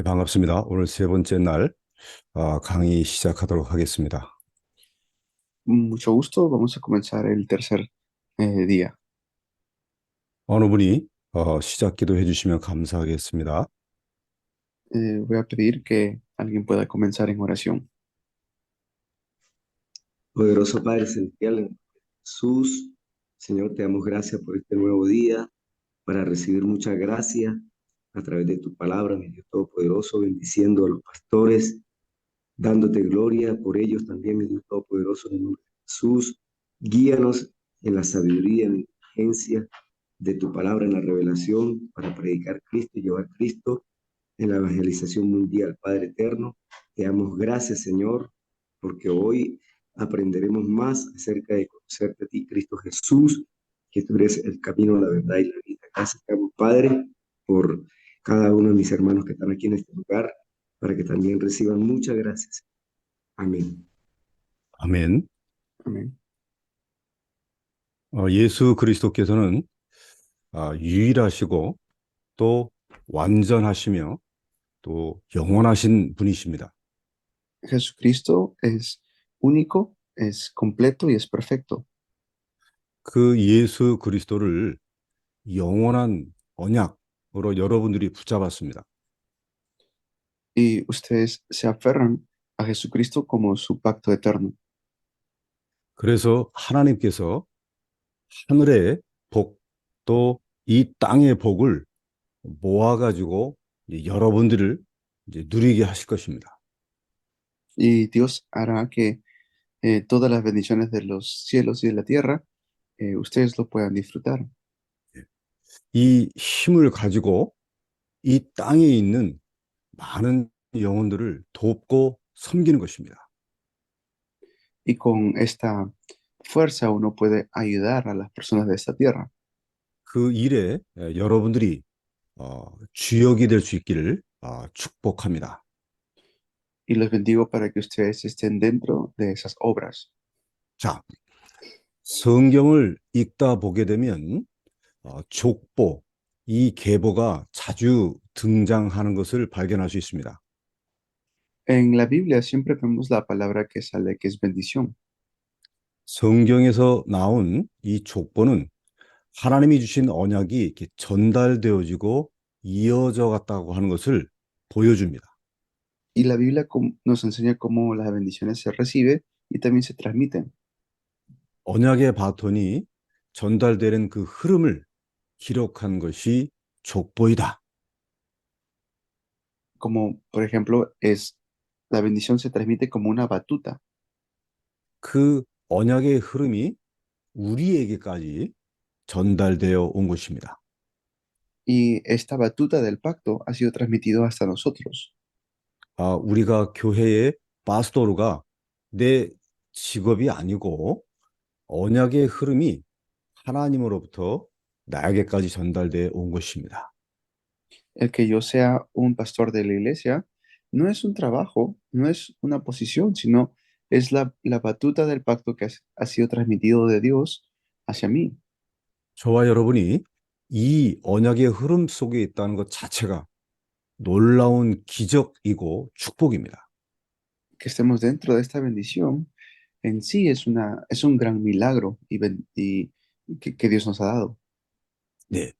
네, 반갑습니다. 오늘 세 번째 날 강의 시작하도록 ha겠습니다. Mucho gusto, vamos a comenzar el tercer día. 어느 분이 시작 기도해 주시면 감사하겠습니다. Voy a pedir que alguien pueda comenzar en oración. Poderoso Padre Celestial, en Jesús, Señor, te damos gracias por este nuevo día, para recibir mucha gracia a través de tu palabra, mi Dios Todopoderoso, bendiciendo a los pastores, dándote gloria por ellos también, mi Dios Todopoderoso, en el nombre de Jesús. Guíanos en la sabiduría, en la inteligencia de tu palabra, en la revelación, para predicar Cristo y llevar Cristo en la evangelización mundial. Padre eterno, te damos gracias, Señor, porque hoy aprenderemos más acerca de conocerte a ti, Cristo Jesús, que tú eres el camino, la verdad y la vida. Gracias, Padre, por cada uno de mis hermanos que están aquí en este lugar, para que también reciban muchas gracias. Amén. 아멘. Amén. 예수 그리스도께서는 유일하시고 또 완전하시며 또 영원하신 분이십니다. Jesucristo es único, es completo y es perfecto. 그 예수 그리스도를 영원한 언약으로 여러분들이 붙잡았습니다. Y ustedes se aferran a Jesucristo como su pacto eterno. 그래서 하나님께서 하늘의 복, 또 이 땅의 복을 모아가지고 이제 여러분들을 이제 누리게 하실 것입니다. Y Dios hará que todas las bendiciones de los cielos y de la tierra, ustedes lo puedan disfrutar. 이 힘을 가지고 이 땅에 있는 많은 영혼들을 돕고 섬기는 것입니다. Y con esta fuerza uno puede ayudar a las personas de esta tierra. 그 일에 여러분들이 주역이 될 수 있기를 축복합니다. Y los bendigo para que ustedes estén dentro de esas obras. 자, 성경을 읽다 보게 되면 족보, 이 계보가 자주 등장하는 것을 발견할 수 있습니다. En la Biblia siempre vemos la palabra que sale, que es bendición. 성경에서 나온 이 족보는 하나님이 주신 언약이 이렇게 전달되어지고 이어져 갔다고 하는 것을 보여줍니다. Y la Biblia nos enseña cómo las bendiciones se reciben y también se transmiten. 언약의 바톤이 전달되는 그 흐름을 기록한 것이 족보이다. Como, por ejemplo, la bendición se transmite como una batuta. 그 언약의 흐름이 우리에게까지 전달되어 온 것입니다. Y esta batuta del pacto ha sido transmitido hasta nosotros. 우리가 교회의 파스토르가 내 직업이 아니고 언약의 흐름이 하나님으로부터 나에게까지 전달되어 온 것입니다. El que yo sea un pastor de la iglesia no es un trabajo, no es una posición, sino es la batuta del pacto que ha sido transmitido de Dios hacia mí. 저와 여러분이 이 언약의 흐름 속에 있다는 것 자체가 놀라운 기적이고 축복입니다. Que estemos dentro de esta bendición en sí es un gran milagro y que Dios nos ha dado. 네,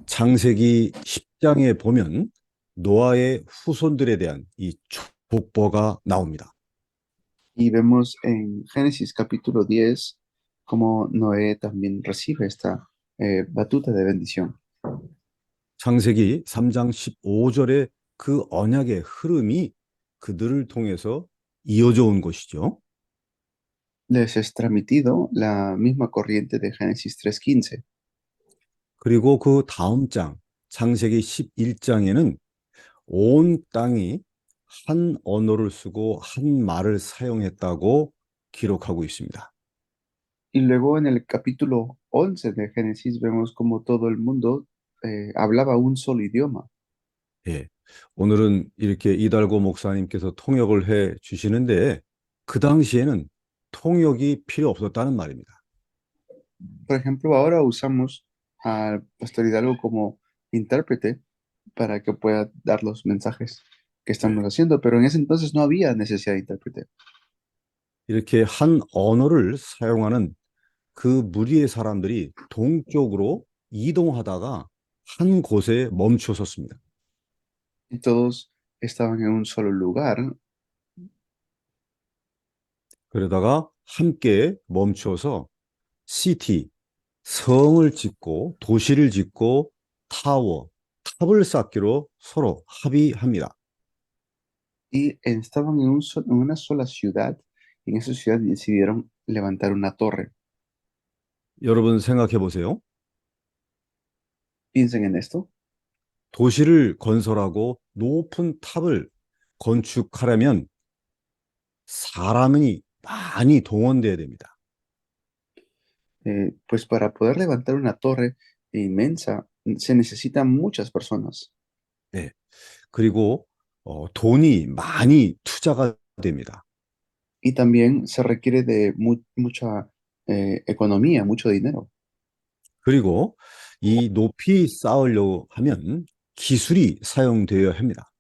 창세기 10장에 보면 노아의 후손들에 대한 이 족보가 나옵니다. Y vemos en Génesis capítulo 10 cómo Noé también recibe esta batuta de bendición. 창세기 3장 15절에 그 언약의 흐름이 그들을 통해서 이어져 온 것이죠. Les es transmitido la misma corriente de Génesis 3:15. 그리고 그 다음 장, 창세기 11장에는 온 땅이 한 언어를 쓰고 한 말을 사용했다고 기록하고 있습니다. Y luego en el capítulo 11 de Génesis vemos como todo el mundo hablaba un solo idioma. 예, 오늘은 이렇게 이달고 목사님께서 통역을 해 주시는데 그 당시에는 통역이 필요 없었다는 말입니다. Por ejemplo, ahora usamos al pastor Hidalgo como intérprete para que pueda dar los mensajes. ¿qué estamos haciendo? Pero en ese entonces no había necesidad de intérprete. 이렇게 한 언어를 사용하는 그 무리의 사람들이 동쪽으로 이동하다가 한 곳에 멈춰 섰습니다. Y todos estaban en un solo lugar 그러다가 함께 멈춰서 시티, 성을 짓고 도시를 짓고 타워, 탑을 쌓기로 서로 합의합니다. y estaban en, en una sola ciudad. Y en esa ciudad decidieron levantar una torre. 여러분 생각해 보세요. Piensen en esto. 도시를 건설하고 높은 탑을 건축하려면 사람이 많이 동원돼야 됩니다. Pues para poder levantar una torre inmensa se necesitan muchas personas. 네. 그리고 돈이 많이 투자가 됩니다. Y también se requiere de mucha economía, mucho dinero. 그리고 이 높이 쌓으려고 하면 기술이 사용되어야 합니다.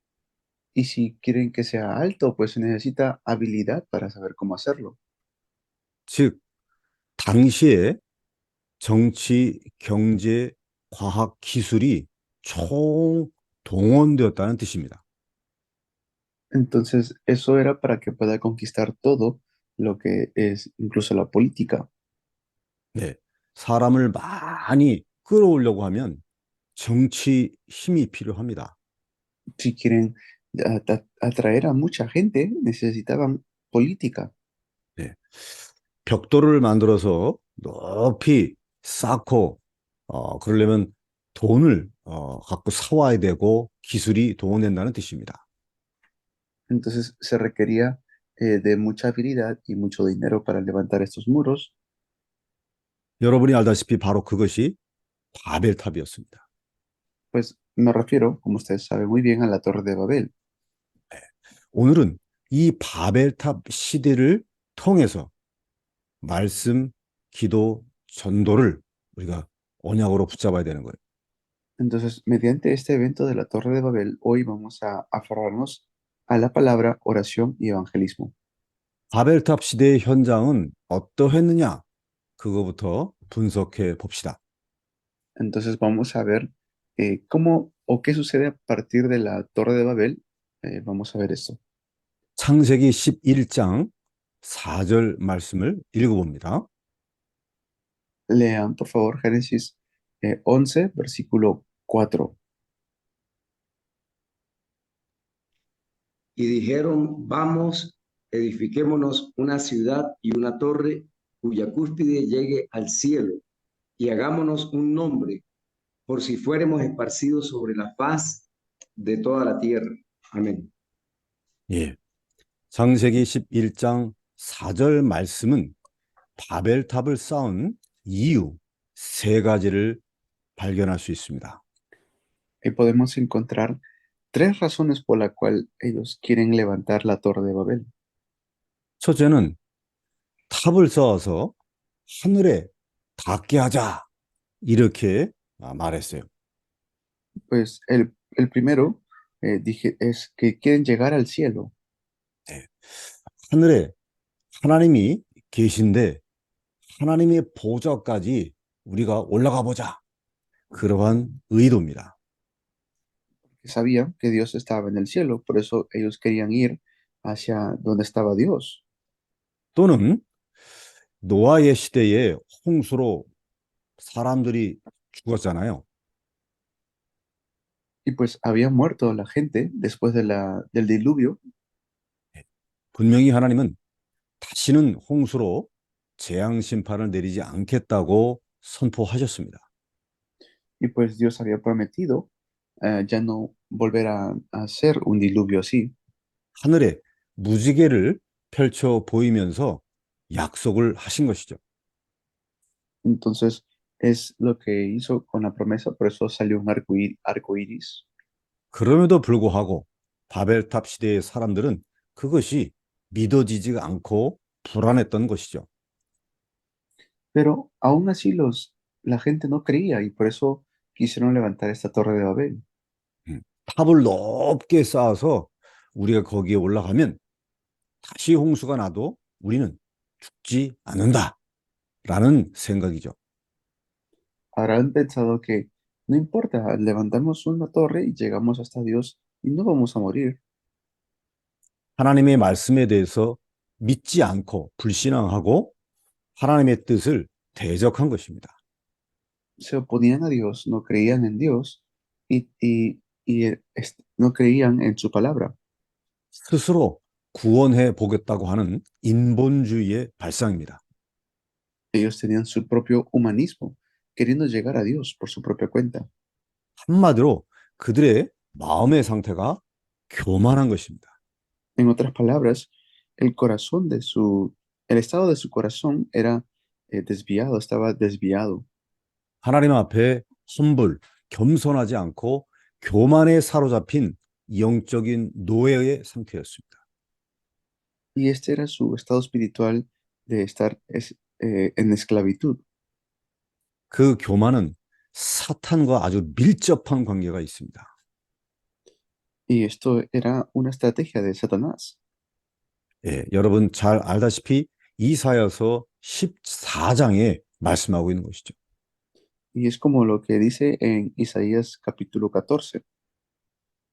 Y si quieren que sea alto, pues se necesita habilidad para saber cómo hacerlo. 즉, 당시에 정치, 경제, 과학, 기술이 총 동원되었다는 뜻입니다. Entonces, eso era para que pueda conquistar todo lo que es incluso la política. 네. 사람을 많이 끌어오려고 하면 정치 힘이 필요합니다. Si quieren atraer a mucha gente, necesitaban política. 네. 벽돌을 만들어서 높이 쌓고 그러려면 돈을 갖고 사와야 되고 기술이 동원된다는 뜻입니다. Entonces, se requería de mucha habilidad y mucho dinero para levantar estos muros. 여러분이 알다시피 바로 그것이 바벨탑이었습니다. Pues me refiero, como ustedes saben muy bien, a la Torre de Babel. 오늘은 이 바벨탑 시대를 통해서 말씀, 기도, 전도를 우리가 언약으로 붙잡아야 되는 거예요. Entonces, mediante este evento de la Torre de Babel, hoy vamos a aferrarnos a la palabra, oración y evangelismo. 바벨탑 시대의 현장은 어떠했느냐? 그거부터 분석해 봅시다. Entonces, vamos a ver cómo o qué sucede a partir de la Torre de Babel. Vamos a ver esto. 창세기 11장 4절 말씀을 읽어봅니다. Lean, por favor, Génesis 11, versículo 4. Y dijeron, vamos, edifiquémonos una ciudad y una torre cuya cúspide llegue al cielo, y hagámonos un nombre, por si fuéramos esparcidos sobre la faz de toda la tierra. Amén. 예. 창세기 11장 4절 말씀은 바벨탑을 쌓은 이유 세 가지를 발견할 수 있습니다. Podemos encontrar tres razones por la cual ellos quieren levantar la Torre de Babel. 첫째는 탑을 쌓아서 하늘에 닿게 하자 이렇게 말했어요. Pues el primero es que quieren llegar al cielo. 네. 하늘에 하나님이 계신데 하나님의 보좌까지 우리가 올라가 보자. 그러한 의도입니다. Sabían que Dios estaba en el cielo, por eso ellos querían ir hacia donde estaba Dios. 또는 노아의 시대에 홍수로 사람들이 죽었잖아요. Y pues había muerto la gente después de del diluvio. 분명히 하나님은 다시는 홍수로 재앙 심판을 내리지 않겠다고 선포하셨습니다. Y pues Dios había prometido ya no volver a hacer un diluvio así. 하늘에 무지개를 펼쳐 보이면서 약속을 하신 것이죠. Entonces es lo que hizo con la promesa, por eso salió un arco iris. 그럼에도 불구하고 바벨탑 시대의 사람들은 그것이 믿어지지가 않고 불안했던 것이죠. Pero aún así la gente no creía y por eso quisieron levantar esta torre de Babel. 탑을 높게 쌓아서 우리가 거기에 올라가면 다시 홍수가 나도 우리는 죽지 않는다라는 생각이죠. Habrán pensado que no importa, levantamos una torre y llegamos hasta Dios y no vamos a morir. 하나님의 말씀에 대해서 믿지 않고 불신앙하고 하나님의 뜻을 대적한 것입니다. Se oponían a Dios, no creían en Dios y no creían en su palabra. 스스로 구원해 보겠다고 하는 인본주의의 발상입니다. Ellos tenían su propio humanismo, queriendo llegar a Dios por su propia cuenta. 한마디로 그들의 마음의 상태가 교만한 것입니다. En otras palabras, el estado de su corazón era desviado, estaba desviado. 하나님 앞에 humble, 겸손하지 않고 교만에 사로잡힌 영적인 노예의 상태였습니다. Y este era su estado espiritual de estar en esclavitud. 그 교만은 사탄과 아주 밀접한 관계가 있습니다. Y esto era una estrategia de Satanás. 예, 여러분 잘 알다시피 이사야서 14장에 말씀하고 있는 것이죠. Y es como lo que dice en Isaías capítulo 14.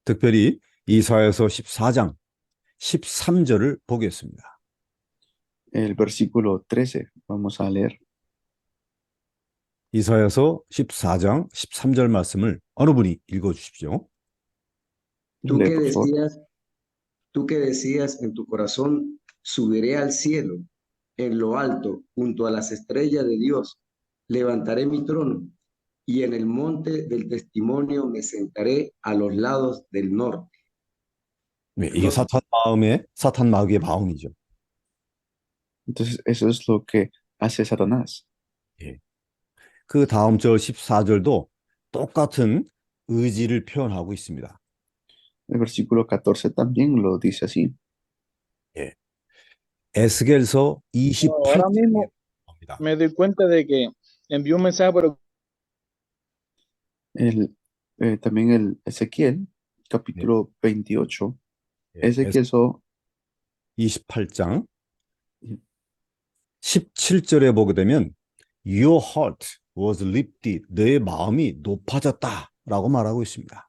특별히 이사야서 14장 13절을 보겠습니다. El versículo 13, vamos a leer. 이사야서 14장 13절 말씀을 어느 분이 읽어주십시오. Tú Lee, que por favor. decías, tú que decías en tu corazón, subiré al cielo, en lo alto, junto a las estrellas de Dios, levantaré mi trono, y en el monte del testimonio me sentaré a los lados del norte. 네, 이게 사탄 마귀의 마음이죠. Entonces, eso es lo que hace Satanás. 예. 그 다음 절 14절도 똑같은 의지를 표현하고 있습니다. El versículo 14 también lo dice así. 예. 에스겔서 Ahora 28장에 mismo 나옵니다. me doy cuenta de que envió un mensaje, pero También el Ezequiel, capítulo 28. 예, Ezequiel 28장 17절에 보게 되면 Your heart was lifted. 너의 마음이 높아졌다라고 말하고 있습니다.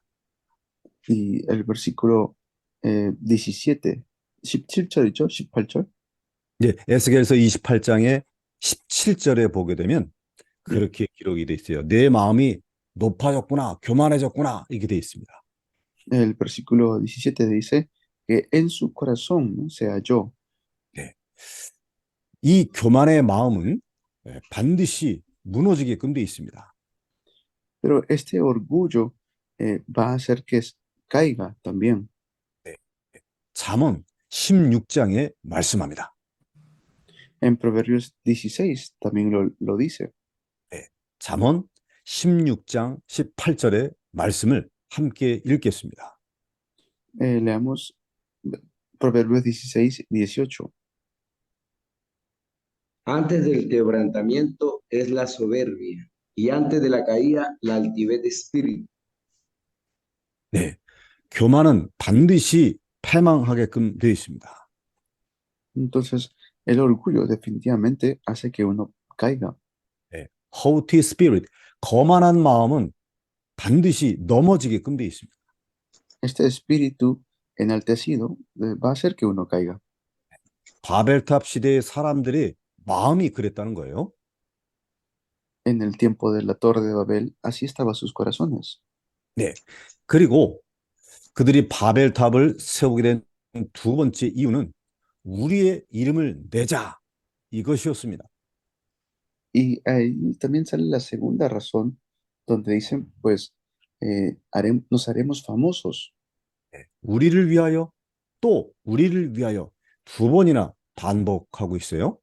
y el versículo 17, 17절이죠? 18절? 예, 에스겔서 28장에 17절에 보게 되면 그렇게 기록이 돼 있어요. 내 마음이 높아졌구나, 교만해졌구나 이렇게 돼 있습니다. El versículo 17 dice que en su corazón, ¿no?, se halló. 이 교만의 마음은 반드시 무너지게끔 돼 있습니다. Pero este orgullo va a hacer que caiga también. 잠언 16장에 말씀합니다. En Proverbios 16 también lo dice. 잠언 16장 18절의 말씀을 함께 읽겠습니다. Leamos Proverbios 16, 18. Antes del quebrantamiento es la soberbia, y antes de la caída la altivez de espíritu. 네, 교만은 반드시 패망하게끔 되어 있습니다. Entonces, el orgullo definitivamente hace que uno caiga. haughty spirit, 거만한 마음은 반드시 넘어지게끔 되어 있습니다. Este espíritu enaltecido va a hacer que uno caiga. 바벨탑 시대의 사람들이 마음이 그랬다는 거예요. En el tiempo de la Torre de Babel, así estaban sus corazones. 네, 그리고 그들이 바벨탑을 세우게 된 두 번째 이유는 우리의 이름을 내자 이것이었습니다. Y ahí también sale la segunda razón, donde dicen, pues, nos haremos famosos. 우리를 위하여 또 우리를 위하여 두 번이나 반복하고 있어요.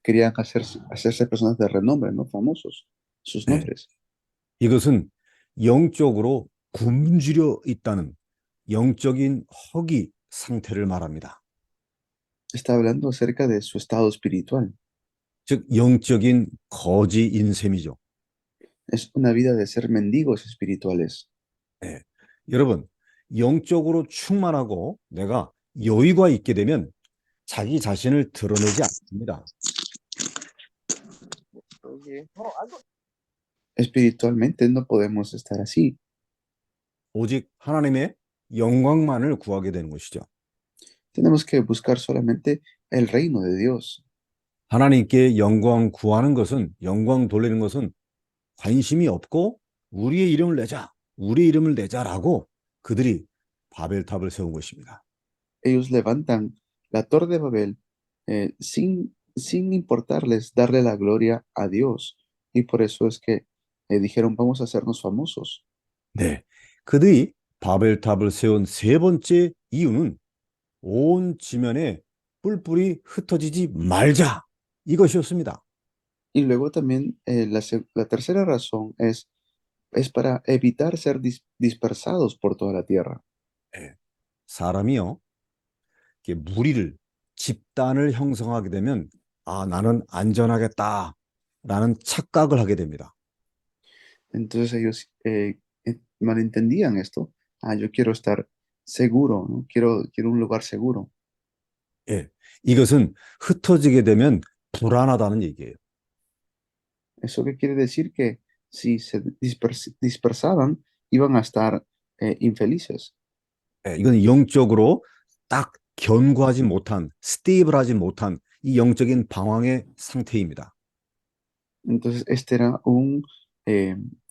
Querían hacerse personas de renombre, ¿no? Famosos, sus nombres. 이것은 영적으로 굶주려 있다는 영적인 허기 상태를 말합니다. Está hablando acerca de su estado espiritual. 즉 영적인 거지인 셈이죠. Es una vida de ser mendigos espirituales. 네. 여러분, 영적으로 충만하고 내가 여유가 있게 되면 자기 자신을 드러내지 않습니다. Espiritualmente no podemos estar así. 오직 하나님의 영광만을 구하게 되는 것이죠. Tenemos que buscar solamente el reino de Dios. 하나님께 영광 구하는 것은, 영광 돌리는 것은 관심이 없고 우리의 이름을 내자, 우리의 이름을 내자라고 그들이 바벨탑을 세운 것입니다. Ellos levantan la torre de Babel sin importarles darle la gloria a Dios. Y por eso es que dijeron, vamos a hacernos famosos. 네, 그들이 바벨탑을 세운 세 번째 이유는 온 지면에 뿔뿔이 흩어지지 말자, 이것이었습니다. Y luego también la tercera razón es para evitar ser dispersados por toda la tierra. 네, 사람이요, 이렇게 무리를, 집단을 형성하게 되면 나는 안전하겠다라는 착각을 하게 됩니다. Entonces ellos malentendían esto. Yo quiero estar seguro, ¿no? Quiero un lugar seguro. 예, 이것은 흩어지게 되면 불안하다는 얘기예요. ¿Eso qué quiere decir? Que si se dispersaban, iban a estar infelices. 예, 이건 영적으로 딱 견고하지 못한, 스테이블하지 못한 이 영적인 방황의 상태입니다. Entonces, este era un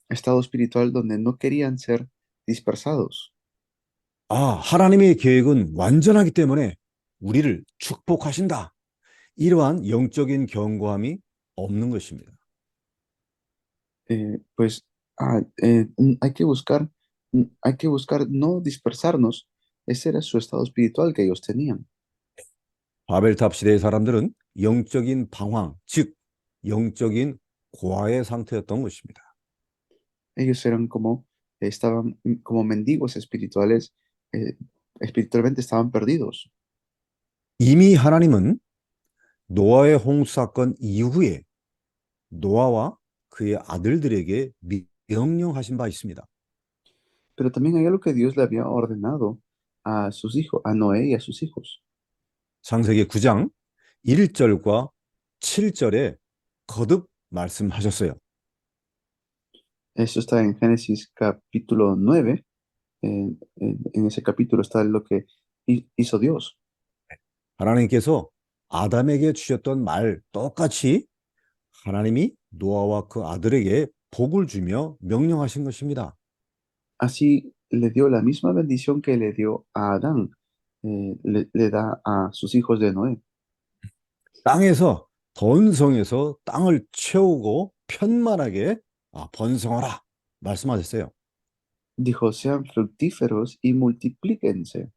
estado espiritual donde no querían ser dispersados. 하나님의 계획은 완전하기 때문에 우리를 축복하신다. 이러한 영적인 견고함이 없는 것입니다. Pues hay que buscar no dispersarnos. Ese era su estado espiritual que ellos tenían. 바벨탑 시대의 사람들은 영적인 방황, 즉 영적인 고아의 상태였던 것입니다. Ellos eran estaban como mendigos espirituales, espiritualmente estaban perdidos. 이미 하나님은 노아의 홍수 사건 이후에 노아와 그의 아들들에게 명령하신 바 있습니다. Pero también hay algo que Dios le había ordenado a sus hijos, a Noé y a sus hijos. 창세기 9장 1절과 7절에 거듭 말씀하셨어요. Eso está en Génesis capítulo 9. En ese capítulo está lo que hizo Dios. 하나님께서 아담에게 주셨던 말 똑같이 하나님이 노아와 그 아들에게 복을 주며 명령하신 것입니다. Así le dio la misma bendición que le dio a Adán, le da a sus hijos de Noé. 땅에서 번성해서 땅을 채우고 편만하게 번성하라 말씀하셨어요. Dijo, sean fructíferos y multiplíquense.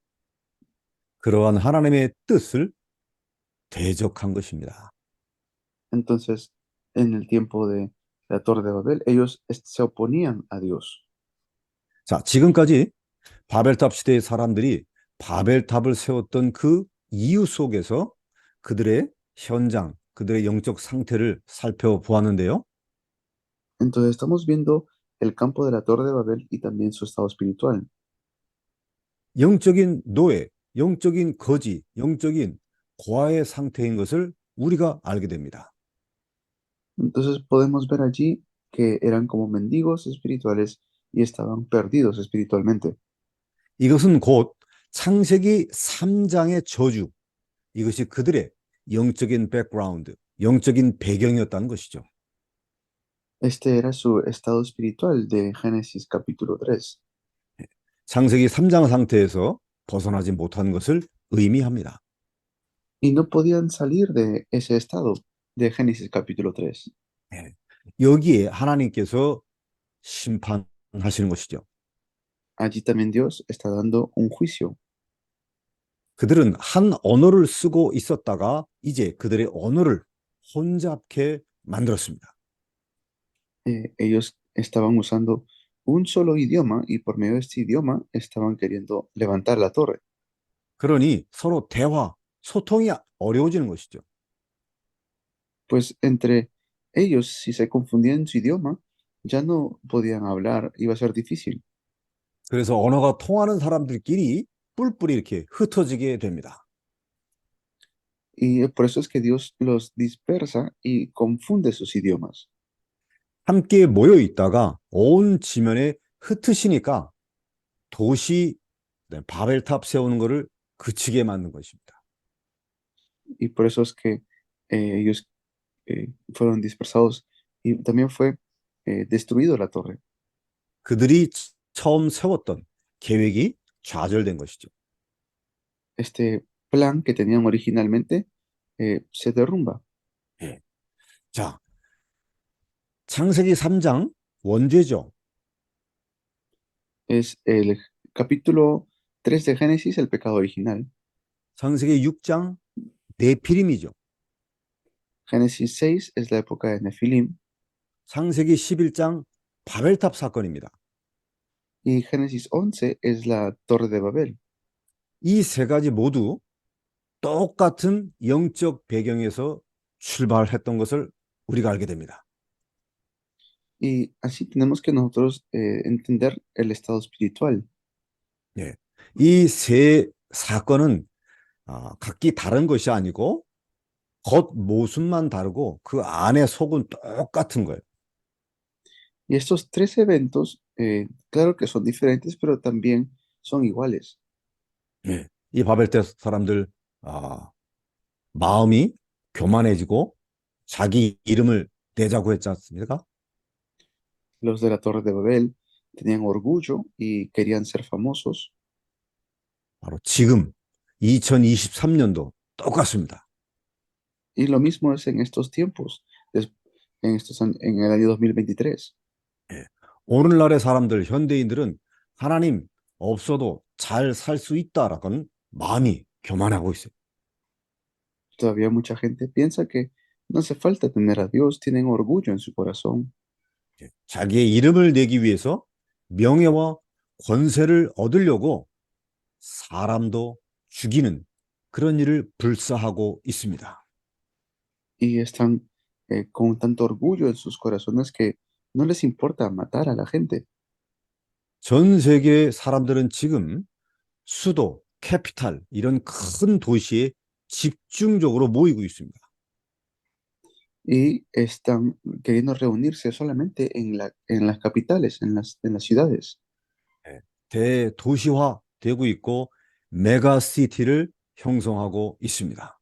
그러한 하나님의 뜻을 대적한 것입니다. Entonces, en el tiempo de la Torre de Babel, ellos se oponían a Dios. 자, 지금까지 바벨탑 시대의 사람들이 바벨탑을 세웠던 그 이유 속에서 그들의 현장, 그들의 영적 상태를 살펴보았는데요. Entonces, estamos viendo el campo de la Torre de Babel y también su estado espiritual. 영적인 노예, 영적인 거지, 영적인 고아의 상태인 것을 우리가 알게 됩니다. Entonces, podemos ver allí que eran como mendigos espirituales y estaban perdidos espiritualmente. 이것은 곧 창세기 3장의 저주, 이것이 그들의 영적인 백그라운드, 영적인 배경이었다는 것이죠. Este era su estado espiritual de Génesis capítulo 3. 창세기 3장 상태에서 벗어나지 못한 것을 의미합니다. Y no podían salir de ese estado de Génesis capítulo 3. 여기에 하나님께서 심판하시는 것이죠. Allí también Dios está dando un juicio. 그들은 한 언어를 쓰고 있었다가 이제 그들의 언어를 혼잡케 만들었습니다. Ellos estaban usando un solo idioma y por medio de este idioma estaban queriendo levantar la torre. 그러니 서로 대화, 소통이 어려워지는 것이죠. Pues entre ellos, si se confundían en su idioma, ya no podían hablar, iba a ser difícil. 그래서 언어가 통하는 사람들끼리 뿔뿔이 이렇게 흩어지게 됩니다. Y por eso es que Dios los dispersa y confunde sus idiomas. 함께 모여 있다가 온 지면에 흩으시니까 도시 바벨탑 세우는 것을 그치게 만든 것입니다. Y por eso es que ellos fueron dispersados y también fue destruido la torre. 그들이 처음 세웠던 계획이 좌절된 것이죠. Este plan que tenían originalmente se derrumba. 예. 자, 창세기 3장 원죄죠. Es el capítulo 3 de Génesis, el pecado original. 창세기 6장 네피림이죠. Génesis 6 es la época de Nefilim 창세기 11장 바벨탑 사건입니다. y Génesis 11 es la torre de Babel. 이 세 가지 모두 똑같은 영적 배경에서 출발했던 것을 우리가 알게 됩니다. Y así tenemos que nosotros entender el estado espiritual. 예. 이 세 사건은 각기 다른 것이 아니고 겉 모습만 다르고 그 안에 속은 똑같은 거예요. Y estos tres eventos, claro que son diferentes, pero también son iguales. 예. 이 바벨탑 사람들 마음이 교만해지고 자기 이름을 내자고 했지 않습니까? Los de la torre de Babel tenían orgullo y querían ser famosos. 바로 지금 2023년도 똑같습니다. Y lo mismo es en estos tiempos, en el año 2023. 예. 오늘날의 사람들, 현대인들은 하나님 없어도 잘 살 수 있다라는 마음이 교만하고 있어요. Todavía mucha gente piensa que no hace falta tener a Dios, tienen orgullo en su corazón. 예. 자기의 이름을 내기 위해서 명예와 권세를 얻으려고 사람도 죽이는 그런 일을 불사하고 있습니다. Y están con tanto orgullo en sus corazones que no les importa matar a la gente. 전 세계의 사람들은 지금 수도, 캐피탈 이런 큰 도시에 집중적으로 모이고 있습니다. Y están queriendo reunirse solamente en las capitales, en las ciudades. 대도시화 되고 있고 메가시티를 형성하고 있습니다.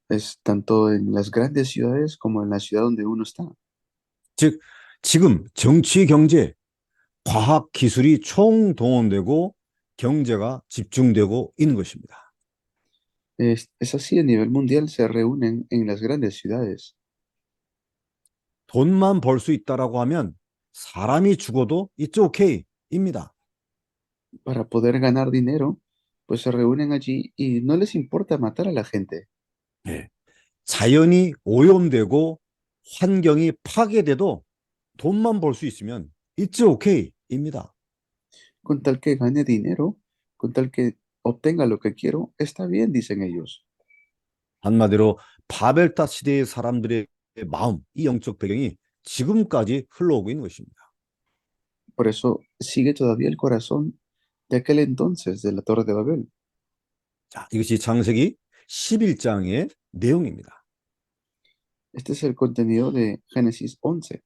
Es tanto en las grandes ciudades como en la ciudad donde uno está. 즉 지금 정치, 경제, 과학, 기술이 총동원되고 경제가 집중되고 있는 것입니다. Es así, a nivel mundial se reúnen en las grandes ciudades. 돈만 벌 수 있다라고 하면 사람이 죽어도 it's okay입니다. Para poder ganar dinero, pues se reúnen allí y no les importa matar a la gente. 예. 자연이 오염되고 환경이 파괴돼도 돈만 벌 수 있으면 it's okay입니다. Con tal que gane dinero, con tal que obtenga lo que quiero, está bien, dicen ellos. 한마디로 바벨탑 시대의 사람들의 마음, 이 영적 배경이 지금까지 흘러오고 있는 것입니다. Por eso sigue todavía el corazón de aquel entonces de la Torre de Babel. 자, 이것이 창세기 11장의 내용입니다. Este es el contenido de Génesis 11.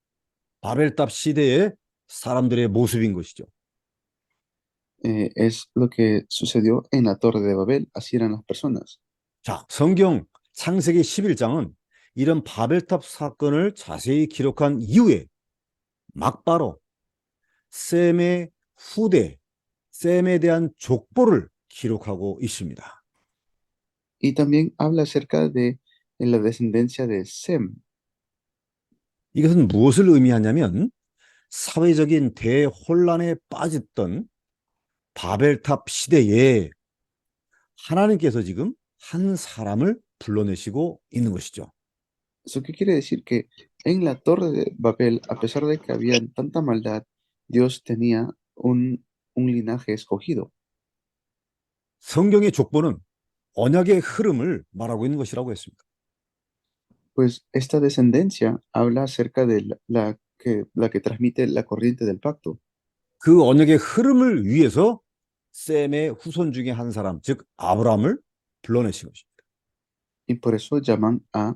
바벨탑 시대의 사람들의 모습인 것이죠. Es lo que sucedió en la Torre de Babel, así eran las personas. 자, 성경 창세기 11장은 이런 바벨탑 사건을 자세히 기록한 이후에 막바로 셈의 후대, 셈에 대한 족보를 기록하고 있습니다. Y también habla acerca de la descendencia de Sem. 이것은 무엇을 의미하냐면 사회적인 대혼란에 빠졌던 바벨탑 시대에 하나님께서 지금 한 사람을 불러내시고 있는 것이죠. ¿Eso qué quiere decir? Que en la Torre de Babel, a pesar de que había tanta maldad, Dios tenía un linaje escogido. 성경의 족보는 언약의 흐름을 말하고 있는 것이라고 했습니다. Pues esta descendencia habla acerca de la que transmite la corriente del pacto. 그 언약의 흐름을 위해서 셈의 후손 중에 한 사람, 즉 아브라함을 불러내신 것입니다. Y por eso llaman a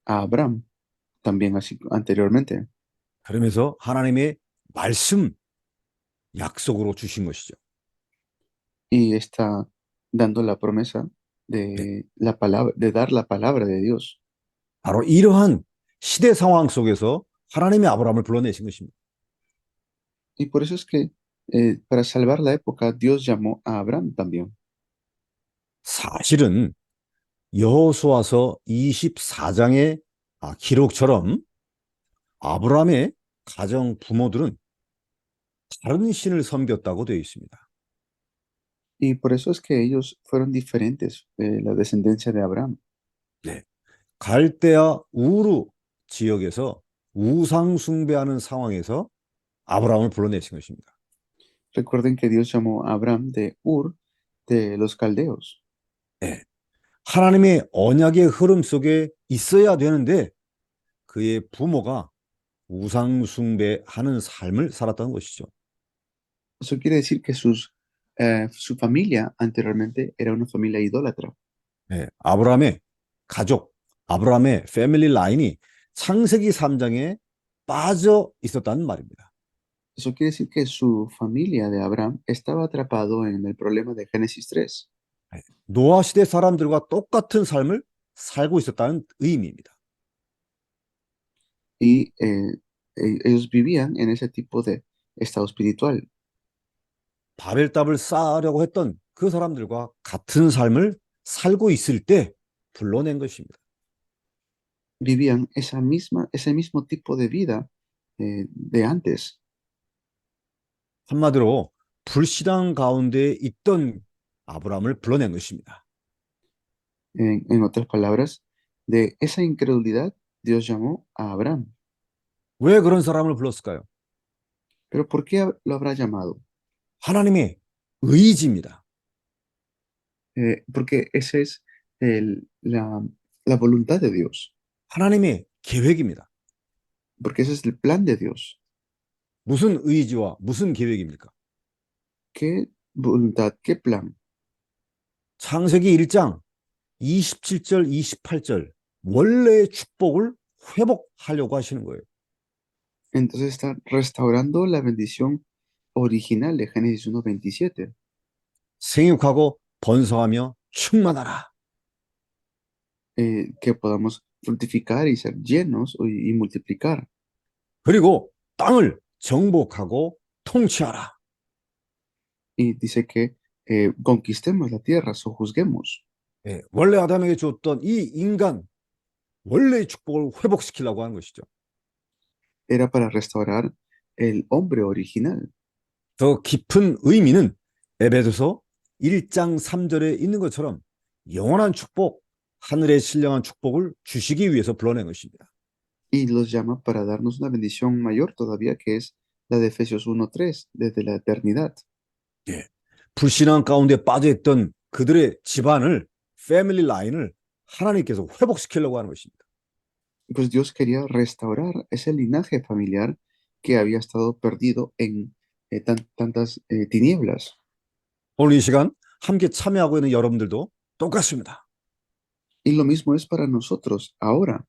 Abraham, también así anteriormente. 그러면서 하나님의 말씀, 약속으로 주신 것이죠. Y está dando la promesa 네, de la palabra, de dar la palabra de Dios. 바로 이러한 시대 상황 속에서 하나님의 아브라함을 불러내신 것입니다. Y por eso es que para salvar la época, Dios llamó a Abraham también. 사실은 여호수아서 24장의 기록처럼 아브라함의 가정 부모들은 다른 신을 섬겼다고 되어 있습니다. Y por eso es que ellos fueron diferentes, la descendencia de Abraham. 네, 갈대아 우르 지역에서 우상 숭배하는 상황에서 아브라함을 불러내신 것입니다. Recuerden que Dios llamó a Abraham de Ur, de los caldeos. 네, 하나님의 언약의 흐름 속에 있어야 되는데 그의 부모가 우상 숭배하는 삶을 살았다는 것이죠. Eso quiere decir que su familia anteriormente era una familia idólatra. 네, 아브라함의 가족, 아브라함의 패밀리 라인이 창세기 3장에 빠져 있었다는 말입니다. Eso quiere decir que su familia de Abraham estaba atrapado en el problema de Génesis 3. 노아 시대 사람들과 똑같은 삶을 살고 있었다는 의미입니다. Y ellos vivían en ese tipo de estado espiritual. 바벨탑을 쌓으려고 했던 그 사람들과 같은 삶을 살고 있을 때 불러낸 것입니다. Vivían ese mismo tipo de vida de antes. 한마디로 불신앙 가운데 있던 아브라함을 불러낸 것입니다. En otras palabras, de esa incredulidad, Dios llamó a Abraham. 왜 그런 사람을 불렀을까요? ¿Pero por qué lo habrá llamado? 하나님의 의지입니다. Porque esa es la voluntad de Dios. 하나님의 계획입니다. Porque ese es el plan de Dios. 무슨 의지와 무슨 계획입니까? ¿Qué voluntad? ¿Qué plan? 창세기 1장 27절, 28절 원래의 축복을 회복하려고 하시는 거예요. Entonces está restaurando la bendición original de Génesis 1:27. 생육하고 번성하며 충만하라. Que podamos fructificar y ser llenos y multiplicar. 그리고 땅을 정복하고 통치하라. Y dice que conquistemos la tierra, sojuzguemos. 예, 원래 아담에게 줬던 이 인간 원래의 축복을 회복시키려고 하는 것이죠. Era para restaurar el hombre original. 더 깊은 의미는 에베소서 1장 3절에 있는 것처럼 영원한 축복, 하늘의 신령한 축복을 주시기 위해서 불러낸 것입니다. Y los llama para darnos una bendición mayor todavía, que es la de Efesios 1:3, desde la eternidad. 예, 불신앙 가운데 빠져있던 그들의 집안을, 패밀리 라인을 하나님께서 회복시키려고 하는 것입니다. Pues Dios quería restaurar ese linaje familiar que había estado perdido en tantas tinieblas. 오늘 이 시간 함께 참여하고 있는 여러분들도 똑같습니다. Y lo mismo es para nosotros ahora.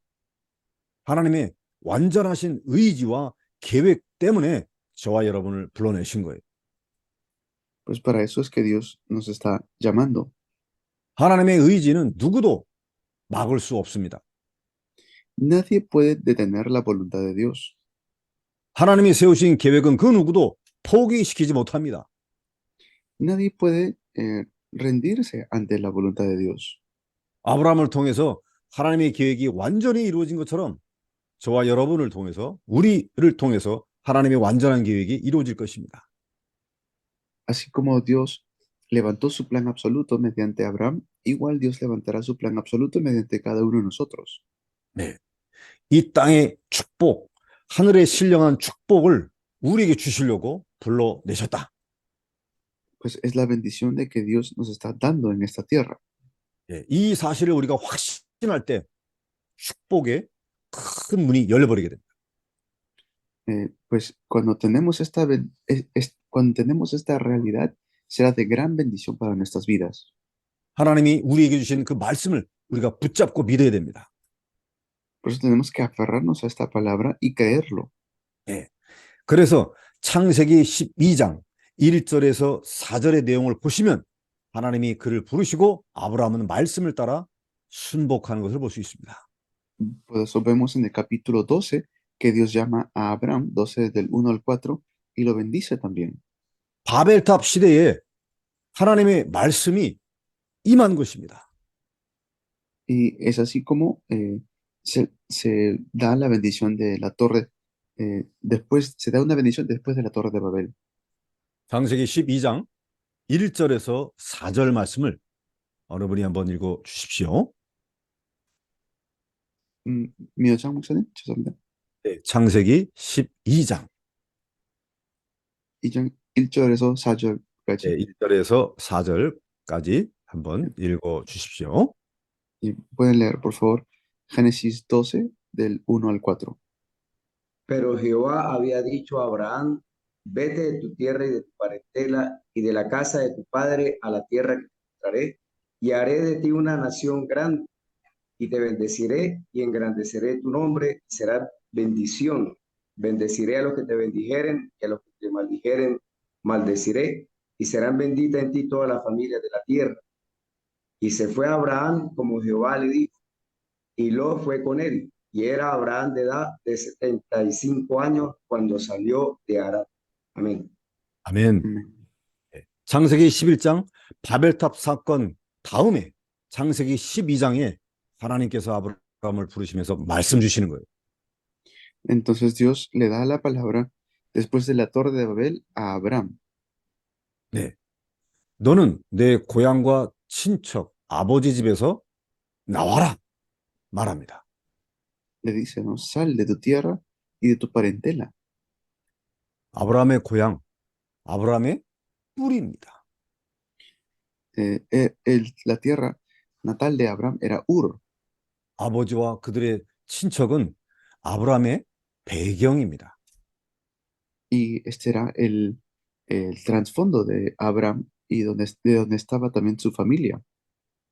하나님의 완전하신 의지와 계획 때문에 저와 여러분을 불러내신 거예요. Pues para eso es que Dios nos está llamando. 하나님의 의지는 누구도 막을 수 없습니다. Nadie puede detener la voluntad de Dios. 하나님이 세우신 계획은 그 누구도 포기시키지 못합니다. Nadie puede rendirse ante la voluntad de Dios. 아브라함을 통해서 하나님의 계획이 완전히 이루어진 것처럼 저와 여러분을 통해서, 우리를 통해서 하나님의 완전한 계획이 이루어질 것입니다. Así como Dios levantó su plan absoluto mediante Abraham, igual Dios levantará su plan absoluto mediante cada uno de nosotros. 네, 이 땅의 축복, 하늘의 신령한 축복을 우리에게 주시려고 불러내셨다. Pues es la bendición de que Dios nos está dando en esta tierra. 예, 이 사실을 우리가 확신할 때 축복의 큰 문이 열려버리게 됩니다. Pues cuando tenemos cuando entendemos esta realidad, será de gran bendición para nuestras vidas. 하나님이 우리에게 주신 그 말씀을 우리가 붙잡고 믿어야 됩니다. Por eso tenemos que aferrarnos a esta palabra y creerlo. 예. 그래서 창세기 12장 1절에서 4절의 내용을 보시면 하나님이 그를 부르시고 아브라함은 말씀을 따라 순복하는 것을 볼 수 있습니다. Por eso vemos en el capítulo 12 que Dios llama a Abraham, 12 del 1 al 4, y lo bendice también. 바벨탑 시대에 하나님의 말씀이 임한 것입니다. Y es así como se da la bendición de la torre, se da una bendición después de la torre de Babel. 창세기 12장 1절에서 4절 말씀을 어느 분이 한번 읽어 주십시오. 미어장 목사님, 죄송합니다. 네, 창세기 12장 2장 1절에서 4절까지. 네, 1절에서 4절까지 한번 읽어 주십시오. Y pueden leer, por favor, Génesis 12, del 1 al 4. Pero Jehová había dicho a Abraham, vete de tu tierra y de tu parentela y de la casa de tu padre a la tierra que te mostraré, y haré de ti una nación grande, y te bendeciré y engrandeceré tu nombre, y será bendición. Bendeciré a los que te bendijeren, y a los que te maldijeren, maldeciré, y serán benditas en ti todas las familias de la tierra. Y se fue Abraham como Jehová le dijo, y Lot fue con él, y era Abraham de edad de 75 años cuando salió de Harán. 아멘. 아멘. 창세기 11장 바벨탑 사건 다음에 창세기 12장에 하나님께서 아브라함을 부르시면서 말씀 주시는 거예요. Entonces Dios le da la palabra después de la torre de Babel a Abraham. 네. 너는 내 고향과 친척, 아버지 집에서 나와라 말합니다. Le dice, ¿no? Sal de tu tierra y de tu parentela. 아브라함의 고향, 아브라함의 뿌리입니다. La tierra natal de Abraham era Ur. 아버지와 그들의 친척은 아브라함의 배경입니다. Y este era el trasfondo de Abraham y de donde estaba también su familia.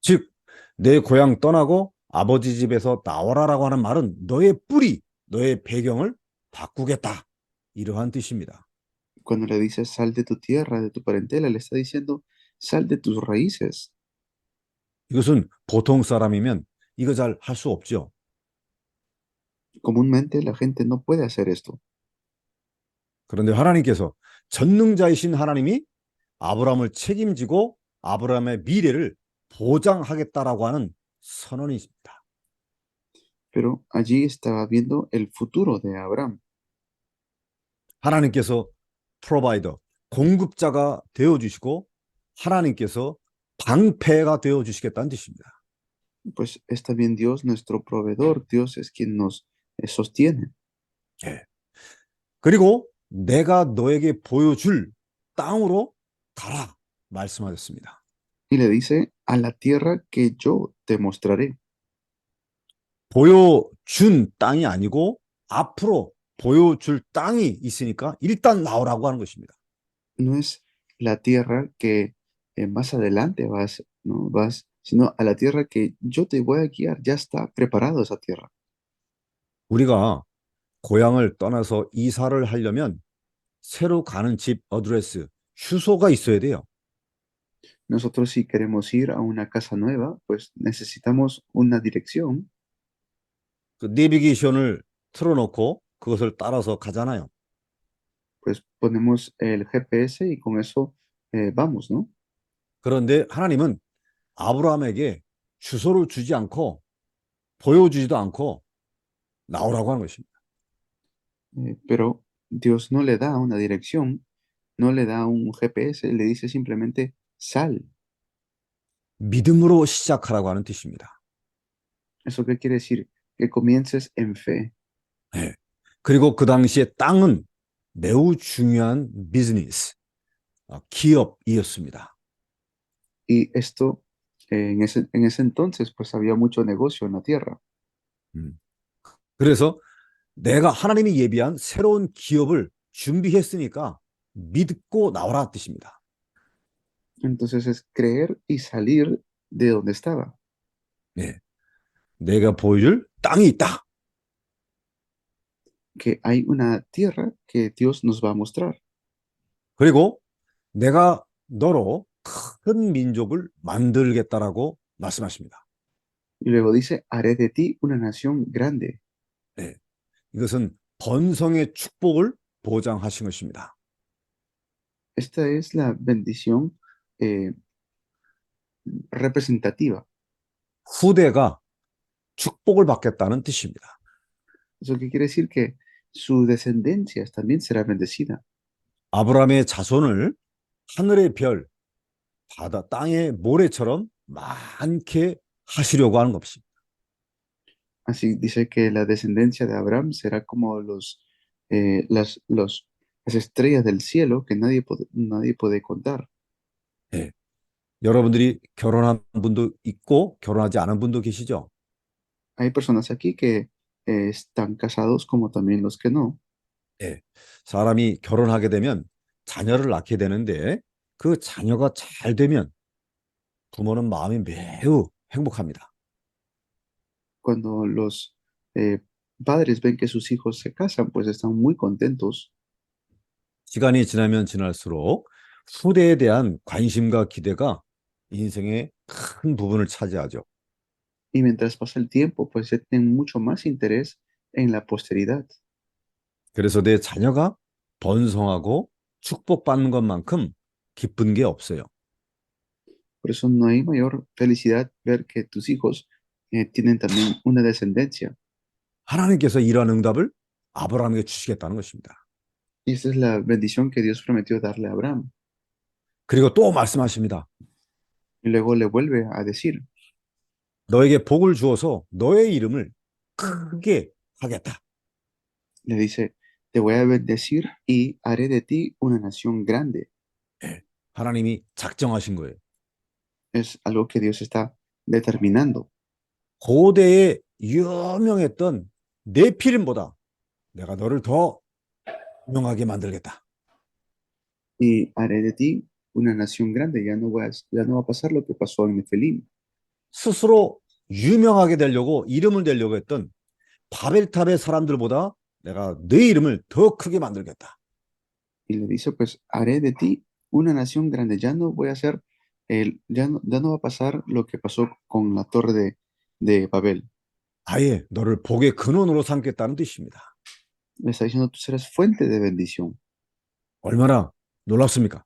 즉, 내 고향 떠나고 아버지 집에서 나오라라고 하는 말은 너의 뿌리, 너의 배경을 바꾸겠다. 이러한 뜻입니다. Cuando le dice sal de tu tierra, de tu parentela, le está diciendo sal de tus raíces. 이것은 보통 사람이면 이거 잘 할 수 없죠. Comúnmente la gente no puede hacer esto. 그런데 하나님께서 전능자이신 하나님이 아브라함을 책임지고 아브라함의 미래를 보장하겠다라고 하는 선언이 있습니다. Pero allí estaba viendo el futuro de Abraham. 하나님께서 프로바이더, 공급자가 되어주시고 하나님께서 방패가 되어주시겠다는 뜻입니다. Pues es también Dios nuestro proveedor. Dios es quien nos sostiene. 예. 그리고 내가 너에게 보여줄 땅으로 가라 말씀하셨습니다. Y le dice a la tierra que yo te mostraré. 보여준 땅이 아니고 앞으로 보여줄 땅이 있으니까 일단 나오라고 하는 것입니다. No es la tierra que más adelante no vas, sino a la tierra que yo te voy a guiar. Ya está preparado esa tierra. 우리가 고향을 떠나서 이사를 하려면 새로 가는 집 어드레스, 주소가 있어야 돼요. Nosotros si queremos ir a una casa nueva, pues necesitamos una dirección. 그 내비게이션을 틀어놓고 그것을 따라서 가잖아요. Pues ponemos el GPS y con eso vamos, ¿no? 그런데 하나님은 아브라함에게 주소를 주지 않고 보여주지도 않고 나오라고 하는 것입니다. Pero Dios no le da una dirección, no le da un GPS, le dice simplemente sal. 믿음으로 시작하라고 하는 뜻입니다. ¿Eso qué quiere decir? Que comiences en fe. 네. 그리고 그 당시에 땅은 매우 중요한 비즈니스, 기업이었습니다. Y esto, en ese entonces, pues había mucho negocio en la tierra. 그래서 내가 하나님이 예비한 새로운 기업을 준비했으니까 믿고 나오라 뜻입니다. Entonces es creer y salir de donde estaba. 네. 내가 보여줄 땅이 있다. Que hay una tierra que Dios nos va a mostrar. 그리고 내가 너로 큰 민족을 만들겠다라고 말씀하십니다. Y luego dice, haré de ti una nación grande. 네. 이것은 번성의 축복을 보장하신 것입니다. Esta es la bendición representativa. 후대가 축복을 받겠다는 뜻입니다. Eso que quiere decir que su descendencia también será bendecida. 아브라함의 자손을 하늘의 별, 바다, 땅의 모래처럼 많게 하시려고 하는 것입니다. Así dice que la descendencia de Abraham será como las estrellas del cielo que nadie puede contar. 네. 여러분들이 결혼한 분도 있고 결혼하지 않은 분도 계시죠? Hay personas aquí que están casados como también los que no. 네. 사람이 결혼하게 되면 자녀를 낳게 되는데 그 자녀가 잘 되면 부모는 마음이 매우 행복합니다. Cuando los padres ven que sus hijos se casan, pues están muy contentos. 시간이 지나면 지날수록 후대에 대한 관심과 기대가 인생의 큰 부분을 차지하죠. Y mientras pasa el tiempo, pues se tienen mucho más interés en la posteridad. 그래서 내 자녀가 번성하고 축복받는 것만큼 기쁜 게 없어요. Por eso no hay mayor felicidad ver que tus hijos tienen también una descendencia. 하나님께서 이러한 응답을 아브라함에게 주시겠다는 것입니다. Y esta es la bendición que Dios prometió darle a Abraham. 그리고 또 말씀하십니다. Y luego le vuelve a decir, 너에게 복을 주어서 너의 이름을 크게 하겠다. le dice, te voy a bendecir y haré de ti una nación grande. 하나님이 작정하신 거예요. Es algo que Dios está determinando. 고대에 유명했던 네피림보다 내가 너를 더 유명하게 만들겠다. Y haré de ti una nación grande. Ya no va a pasar lo que pasó en Nefelim. 스스로 유명하게 되려고 이름을 내려고 했던 바벨탑의 사람들보다 내가 네 이름을 더 크게 만들겠다. Y le dice, pues haré de ti una nación grande. Ya no voy a hacer, ya no va a pasar lo que pasó con la torre de Babel. 아예 너를 복의 근원으로 삼겠다는 뜻입니다. Le está diciendo, tú serás fuente de bendición. 얼마나 놀랍습니까?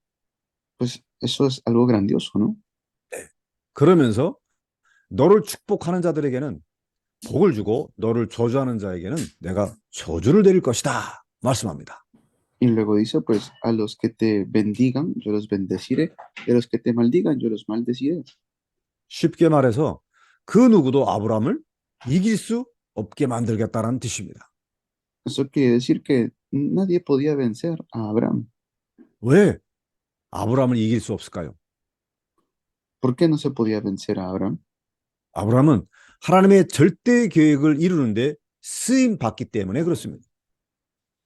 Pues eso es algo grandioso, ¿no? 그러면서 너를 축복하는 자들에게는 복을 주고 너를 저주하는 자에게는 내가 저주를 내릴 것이다 말씀합니다. Y luego dice, pues a los que te bendigan, yo los bendeciré. Y a los que te maldigan, yo los maldeciré. 쉽게 말해서 그 누구도 아브라함을 이길 수 없게 만들겠다는 뜻입니다. Eso quiere decir que nadie podía vencer a Abraham. 왜 아브라함을 이길 수 없을까요? ¿Por qué no se podía vencer a Abraham? 아브라함은 하나님의 절대 계획을 이루는데 쓰임 받기 때문에 그렇습니다.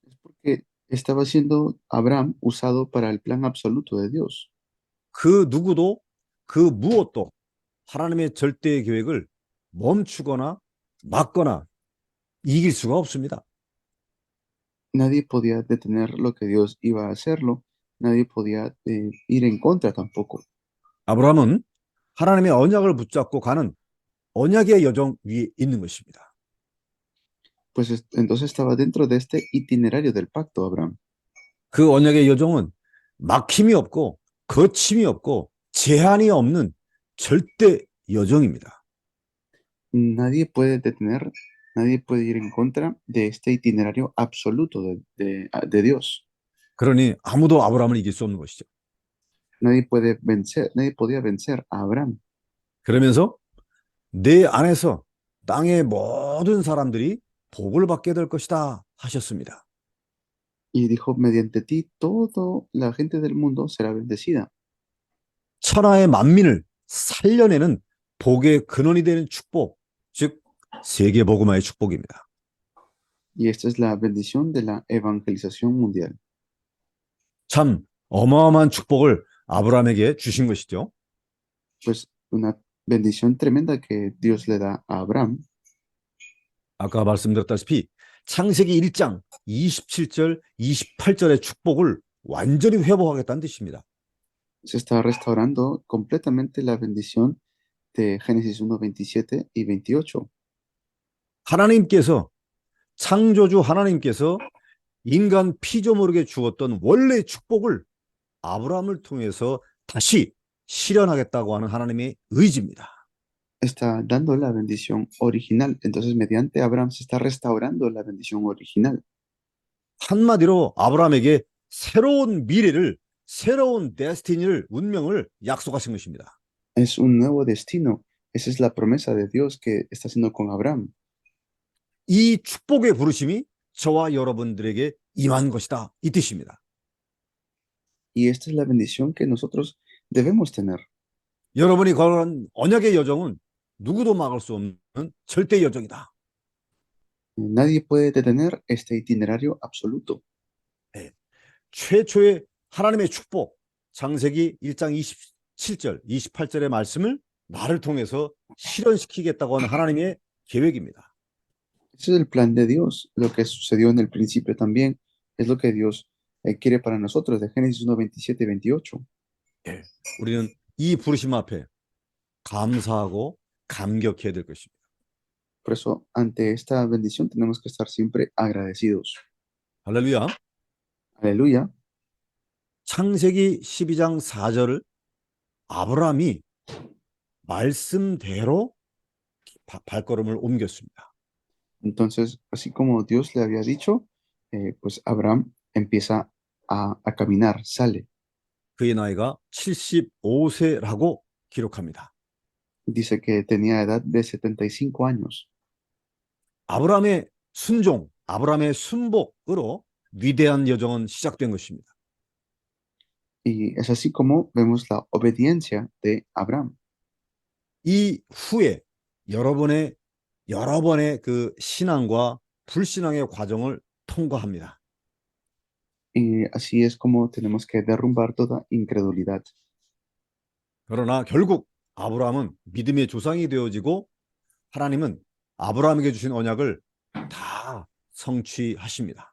Es porque estaba siendo Abraham usado para el plan absoluto de Dios. 그 누구도 그 무엇도 하나님의 절대 계획을 멈추거나 막거나 이길 수가 없습니다. Nadie podía detener lo que Dios iba a hacerlo. Nadie podía ir en contra tampoco. 아브라함은 하나님의 언약을 붙잡고 가는 언약의 여정 위에 있는 것입니다. Pues entonces estaba dentro de este itinerario del pacto, Abraham. 그 언약의 여정은 막힘이 없고 거침이 없고 제한이 없는 절대 여정입니다. Nadie puede detener, nadie puede ir en contra de este itinerario absoluto de Dios. 그러니 아무도 아브라함을 이길 수 없는 것이죠. Nadie podía vencer a Abraham. 그러면서 내 안에서 땅의 모든 사람들이 복을 받게 될 것이다 하셨습니다. Y dijo, mediante ti, toda la gente del mundo será bendecida. 천하의 만민을 살려내는 복의 근원이 되는 축복, 즉 세계 복음화의 축복입니다. Y esta es la bendición de la evangelización mundial. 참 어마어마한 축복을 아브라함에게 주신 것이죠. Pues una bendición tremenda que Dios le da a Abraham. 아까 말씀드렸다시피 창세기 1장 27절, 28절의 축복을 완전히 회복하겠다는 뜻입니다. Se está restaurando completamente la bendición de Génesis 1, 27 y 28. 하나님께서 창조주 하나님께서 인간 피조물에게 주었던 원래의 축복을 아브라함을 통해서 다시 실현하겠다고 하는 하나님의 의지입니다. Está dando la bendición original. Entonces, mediante Abraham se está restaurando la bendición original. 한마디로 아브라함에게 새로운 미래를, 새로운 데스티니를, 운명을 약속하신 것입니다. Es un nuevo destino. Esa es la promesa de Dios que está haciendo con Abraham. 이 축복의 부르심이 저와 여러분들에게 임한 것이다, 이 뜻입니다. Y esta es la bendición que nosotros debemos tener. 여러분이 걸은 언약의 여정은 누구도 막을 수 없는 절대 여정이다. Nadie puede detener este itinerario absoluto. 최초의 하나님의 축복, 창세기 1장 27절, 28절의 말씀을 나를 통해서 실현시키겠다고 하는 하나님의 계획입니다. Ese es el plan de Dios. Lo que sucedió en el principio también es lo que Dios quiere para nosotros, de Génesis 1, 27 y 28. 우리는 이 부르심 앞에 감사하고 감격해야 될 것입니다. Por eso, ante esta bendición tenemos que estar siempre agradecidos. 할렐루야. Aleluya. 창세기 12장 4절을 아브라함이 말씀대로 발걸음을 옮겼습니다. Entonces, así como Dios le había dicho, pues Abraham empieza a caminar, sale. 그의 나이가 75세라고 기록합니다. Dice que tenía edad de 75 años. 아브라함의 순종, 아브라함의 순복으로 위대한 여정은 시작된 것입니다. Y es así como vemos la obediencia de Abraham. 이 후에 여러 번의 그 신앙과 불신앙의 과정을 통과합니다. Y así es como tenemos que derrumbar toda incredulidad. 그러나 결국 아브라함은 믿음의 조상이 되어지고 하나님은 아브라함에게 주신 언약을 다 성취하십니다.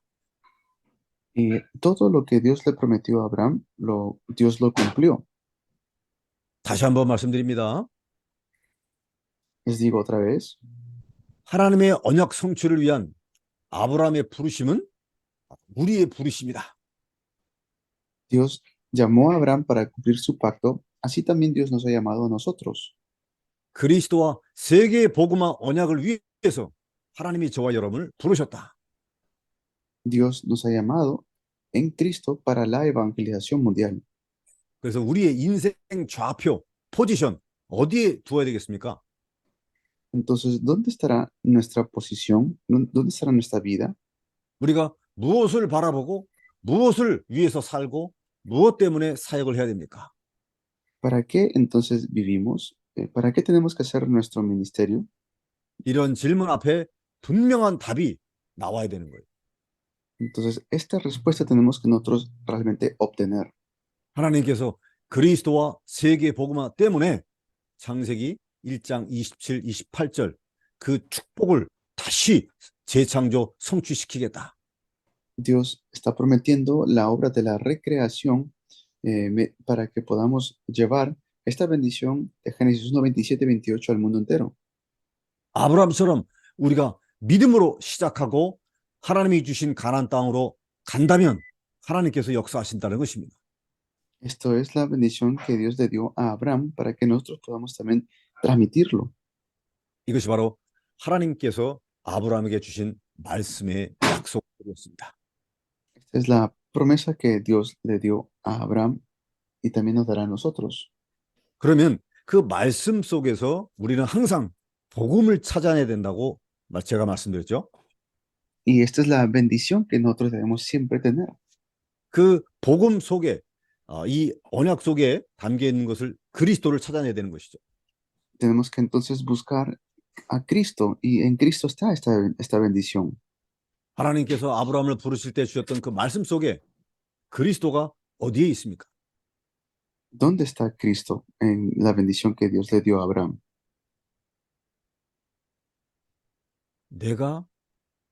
Y todo lo que Dios le prometió a Abraham, Dios lo cumplió. 다시 한번 말씀드립니다. Les digo otra vez, 하나님의 언약 성취를 위한 아브라함의 부르심은 우리의 부르심이다. Dios llamó a Abraham para cumplir su pacto, así también Dios nos ha llamado a nosotros. 그리스도와 세계의 복음화 언약을 위해서 하나님이 저와 여러분을 부르셨다. Dios nos ha llamado en Cristo para la evangelización mundial. 그래서 우리의 인생 좌표, 포지션 어디에 두어야 되겠습니까? Entonces, ¿dónde estará nuestra posición? ¿Dónde estará nuestra vida? 우리가 무엇을 바라보고 무엇을 위해서 살고 무엇 때문에 사역을 해야 됩니까? ¿Para qué entonces vivimos? ¿Para qué tenemos que hacer nuestro ministerio? 이런 질문 앞에 분명한 답이 나와야 되는 거예요. Entonces, esta respuesta tenemos que nosotros realmente obtener. 하나님께서 그리스도와 세계 복음화 때문에 창세기 1장 27, 28절 그 축복을 다시 재창조 성취시키겠다. Dios está prometiendo la obra de la recreación para que podamos llevar esta bendición de Génesis 1, 27 y 28 al mundo entero. 아브라함처럼 우리가 믿음으로 시작하고 하나님이 주신 가나안 땅으로 간다면 하나님께서 역사하신다는 것입니다. Esto es la bendición que Dios le dio a Abraham para que nosotros podamos también transmitirlo. 이것이 바로 하나님께서 아브라함에게 주신 말씀의 약속이었습니다. Esta es la promesa que Dios le dio a Abraham y también nos dará a nosotros. 그러면 그 말씀 속에서 우리는 항상 복음을 찾아내야 된다고 제가 말씀드렸죠. Y esta es la bendición que nosotros debemos siempre tener. 그 복음 속에 이 언약 속에 담겨 있는 것을 그리스도를 찾아내야 되는 것이죠. Tenemos que entonces buscar a Cristo y en Cristo está esta bendición. 하나님께서 아브라함을 부르실 때 주셨던 그 말씀 속에 그리스도가 어디에 있습니까? ¿Dónde está Cristo en la bendición que Dios le dio a Abraham? 내가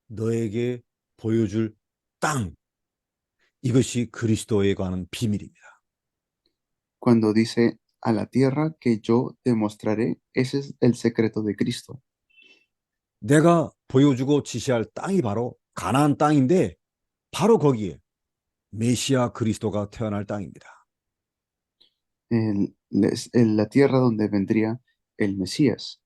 너에게 보여줄 땅. 이것이 그리스도에 관한 비밀입니다. Cuando dice a la tierra que yo te mostraré, ese es el secreto de Cristo. 내가 보여주고 지시할 땅이 바로 가나안 땅인데 바로 거기에 메시아 그리스도가 태어날 땅입니다. La tierra donde vendría el Mesías.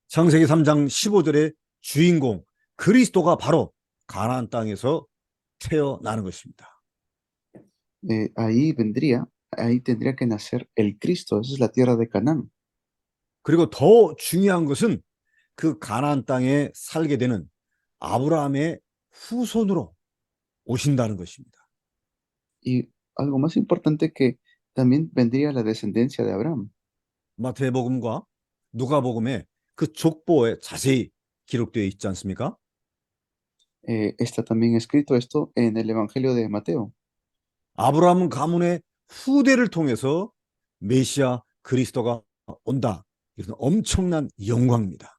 창세기 3장 15절의 주인공 그리스도가 바로 가나안 땅에서 태어나는 것입니다. Ahí tendría que nacer el Cristo. Esa es la tierra de Canaán. 그리고 더 중요한 것은 그 가나안 땅에 살게 되는 아브라함의 후손으로 오신다는 것입니다. Y algo más importante que también vendría la descendencia de Abraham. 마태복음과 누가복음에 그 족보에 자세히 기록되어 있지 않습니까? Está también escrito esto en el Evangelio de Mateo. 아브라함 가문의 후대를 통해서 메시아 그리스도가 온다. 이것은 엄청난 영광입니다.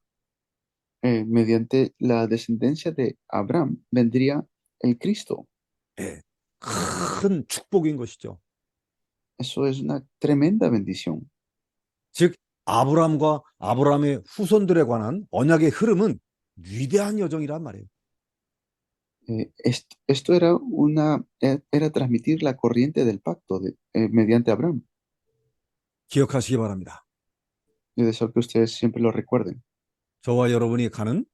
Mediante la descendencia de Abraham vendría el Cristo. 예, 큰 축복인 것이죠. Eso es una tremenda bendición. 즉 아브라함과 아브라함의 후손들에 관한 언약의 흐름은 위대한 여정이란 말이에요. Esto era transmitir la corriente del pacto mediante Abraham. 기억하시기 바랍니다. Yo deseo que ustedes siempre lo recuerden. 저와 여러분이 가는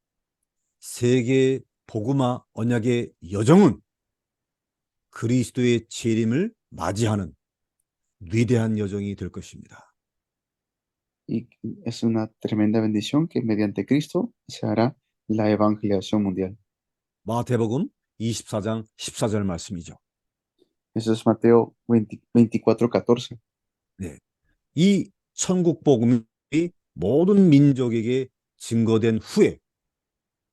세계 복음화 언약의 여정은 그리스도의 재림을 맞이하는 위대한 여정이 될 것입니다. Y es una tremenda bendición que mediante Cristo se hará la evangelización mundial. 마태복음 24장 14절 말씀이죠. Eso es Mateo 24:14. 이 천국 복음이 모든 민족에게 증거된 후에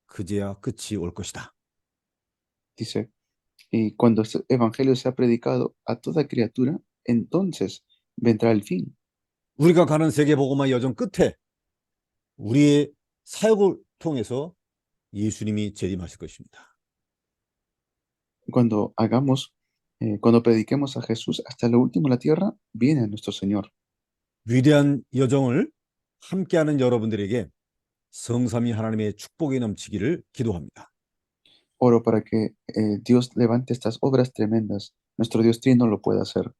그제야 끝이 올 것이다. Dice, y cuando este evangelio sea predicado a toda criatura, entonces vendrá el fin. 우리가 가는 세계 복음화 여정 끝에 우리의 사역을 통해서 예수님이 재림하실 것입니다. Cuando prediquemos a Jesús hasta lo último de la tierra, viene nuestro Señor. 위대한 여정을 함께하는 여러분들에게 성삼위 하나님의 축복이 넘치기를 기도합니다. Oro para que Dios levante estas obras tremendas. Nuestro Dios Trino lo puede hacer.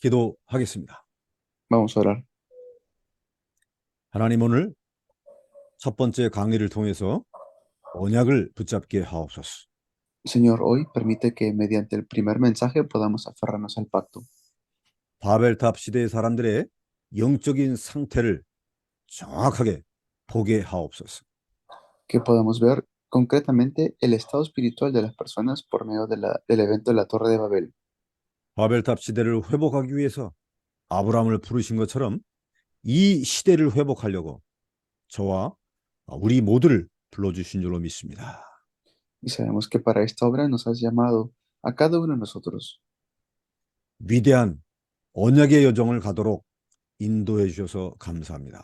기도하겠습니다. Vamos a orar. 하나님 오늘 첫 번째 강의를 통해서 언약을 붙잡게 하옵소서. Señor, hoy permite que mediante el primer mensaje podamos aferrarnos al pacto. 바벨탑 시대의 사람들의 영적인 상태를 정확하게 보게 하옵소서. Que podamos ver concretamente el estado espiritual de las personas por medio del evento de la Torre de Babel. 바벨탑 시대를 회복하기 위해서 아브라함을 부르신 것처럼 이 시대를 회복하려고 저와 우리 모두를 불러주신 줄로 믿습니다. Y sabemos que para esta obra nos has llamado a cada uno de nosotros. 위대한 언약의 여정을 가도록 인도해 주셔서 감사합니다.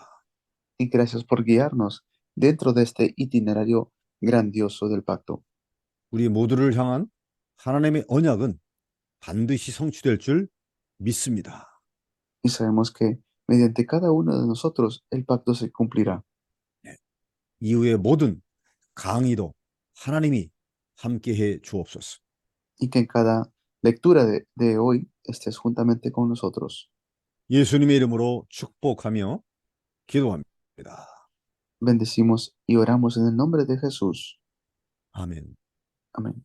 Y gracias por guiarnos dentro de este itinerario grandioso del pacto. 우리 모두를 향한 하나님의 언약은 반드시 성취될 줄 믿습니다. Y sabemos que mediante cada uno de nosotros el pacto se cumplirá. 이후의 모든 강의도 하나님이 함께해 주옵소서. Y que en cada lectura de hoy estés juntamente con nosotros. 예수님의 이름으로 축복하며 기도합니다. Bendecimos y oramos en el nombre de Jesús. 아멘. Amén.